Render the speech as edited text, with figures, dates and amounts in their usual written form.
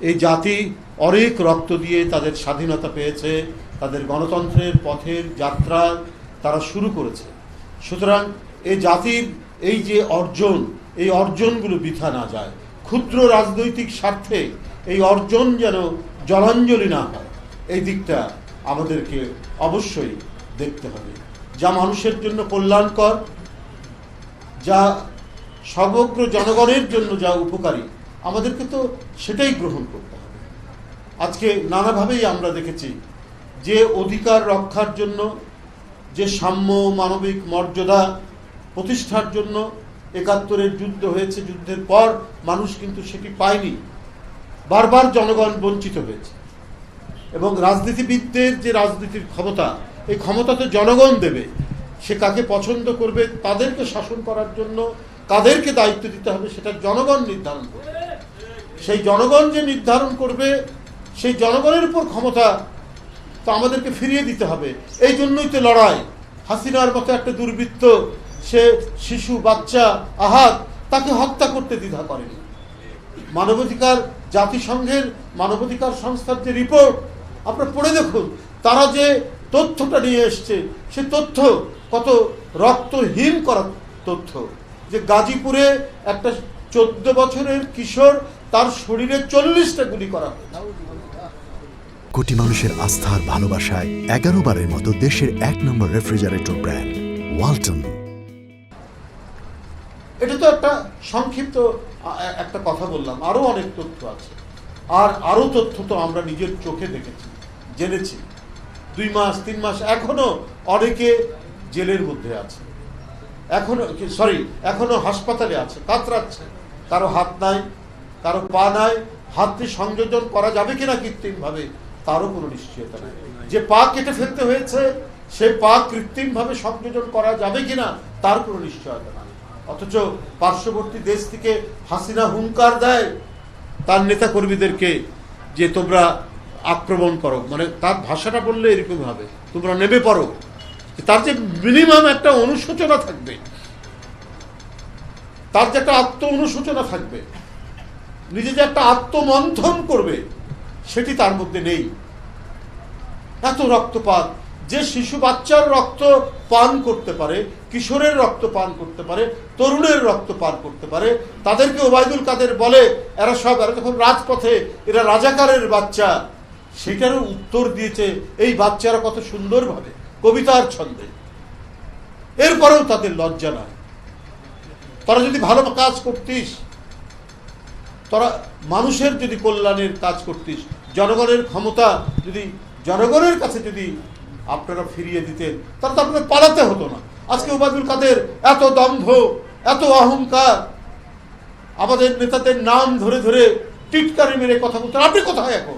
এই জাতি অনেক রক্ত দিয়ে তাদের স্বাধীনতা পেয়েছে, তাদের গণতন্ত্রের পথের যাত্রা তারা শুরু করেছে। সুতরাং এই জাতির এই যে অর্জন, এই অর্জনগুলো বৃথা না যায়। ক্ষুদ্র রাজনৈতিক স্বার্থে এই অর্জন যেন জলাঞ্জলি না হয়, এই দিকটা আমাদেরকে অবশ্যই দেখতে হবে। যা মানুষের জন্য কল্যাণকর, যা সমগ্র জনগণের জন্য যা উপকারী, আমাদেরকে তো সেটাই গ্রহণ করতে হবে। আজকে নানাভাবেই আমরা দেখেছি যে অধিকার রক্ষার জন্য, যে সাম্য মানবিক মর্যাদা প্রতিষ্ঠার জন্য ৭১-এর যুদ্ধ হয়েছে, যুদ্ধের পর মানুষ কিন্তু সেটি পায়নি, বারবার জনগণ বঞ্চিত হয়েছে। এবং রাজনীতিবিদদের যে রাজনীতির ক্ষমতা, এই ক্ষমতা তো জনগণ দেবে, সে কাকে পছন্দ করবে, তাদেরকে শাসন করার জন্য কাদেরকে দায়িত্ব দিতে হবে সেটা জনগণ নির্ধারণ করবে। সেই জনগণ যে নির্ধারণ করবে, সেই জনগণের উপর ক্ষমতা তো আমাদেরকে ফিরিয়ে দিতে হবে। এই জন্যই তো লড়াই। হাসিনার মতো একটা দুর্বৃত্ত, সে শিশু, বাচ্চা, আহাত, তাকে হত্যা করতে দ্বিধা করেনি। মানবাধিকার, জাতিসংঘের মানবাধিকার সংস্থার যে রিপোর্ট আপনারা পড়ে দেখুন, তারা যে তথ্যটা নিয়ে এসছে, সে তথ্য কত রক্তহীন করা তথ্য। যে গাজীপুরে একটা 14 বছরের কিশোর, তার শরীরে 40টা গুলি করা হয়েছে। কোটি মানুষের আস্থার ভালোবাসায় 11 বারের মতো দেশের 1 নম্বর রেফ্রিজারেটর ব্র্যান্ড ওয়ালটন। এটা তো একটা সংক্ষিপ্ত একটা কথা বললাম, আরো অনেক তথ্য আছে। আর আরো তথ্য তো আমরা নিজের চোখে দেখেছি, জেনেছি। 2 মাস 3 মাস এখনো অনেকে জেলের মধ্যে আছে, এখনো হাসপাতালে আছে, কাতরাচ্ছে। কারো হাত নাই, কারো পা নাই। হাতটি সংযোজন করা যাবে কিনা কৃত্রিম ভাবে, তারও কোনো নিশ্চয়তা নাই। যে পা কেটে ফেলতে হয়েছে, সে পা কৃত্রিম ভাবে সংযোজন করা যাবে কিনা, তার কোনো নিশ্চয়তা নাই। অথচ পার্শ্ববর্তী দেশ থেকে হাসিনা হুঙ্কার দেয় তার নেতা কর্মীদেরকে যে তোমরা আক্রমণ করো, মানে তার ভাষাটা বললে এরকম হবে, তোমরা নেমে পড়ো। তার যে মিনিমাম একটা অনুশোচনা থাকবে, তার যে একটা আত্ম অনুশোচনা থাকবে, নিজে যে একটা আত্মমন্থন করবে, সেটি তার মধ্যে নেই। এত রক্তপাত, যে শিশু বাচ্চার রক্ত পান করতে পারে, কিশোরের রক্ত পান করতে পারে, তরুণের রক্ত পান করতে পারে, তাদেরকে ওবায়দুল কাদের বলে এরা যখন রাজপথে এরা রাজাকারের বাচ্চা, সেটারও উত্তর দিয়েছে এই বাচ্চারা কত সুন্দরভাবে কবিতার ছন্দে। এরপরেও তাদের লজ্জা নাই। তারা যদি ভালো কাজ করতিস, তারা মানুষের যদি কল্যাণের কাজ করতিস, জনগণের ক্ষমতা যদি জনগণের কাছে যদি আপনারা ফিরিয়ে দিতেন, তাহলে তো আপনাদের পালাতে হতো না। আজকে ওবায়দুল কাদের এত দম্ভ, এত অহংকার, আমাদের নেতাদের নাম ধরে ধরে টিটকারি মেরে কথা বলতেন। আপনি কোথায় এখন?